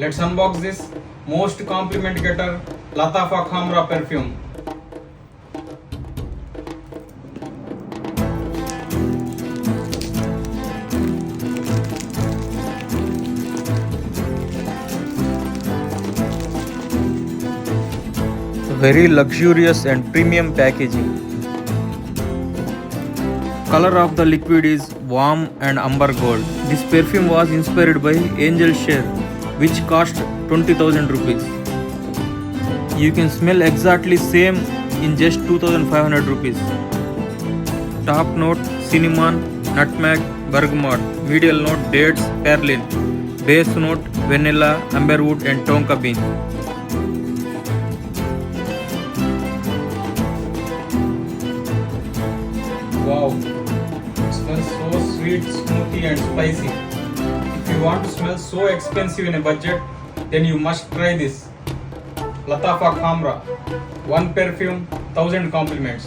Let's unbox this most compliment getter Lattafa Khamrah perfume. Very luxurious and premium packaging. Color of the liquid is warm and amber gold. This perfume was inspired by Angel Share, which cost 20,000 rupees. You can smell exactly same in just 2,500 rupees. Top note cinnamon, nutmeg, bergamot. Middle note dates, perlin. Base note vanilla, amberwood and tonka bean. Wow, it smells so sweet, smoky and spicy. If you want to smell so expensive in a budget, then you must try this. Lattafa Khamrah. One perfume, 1,000 compliments.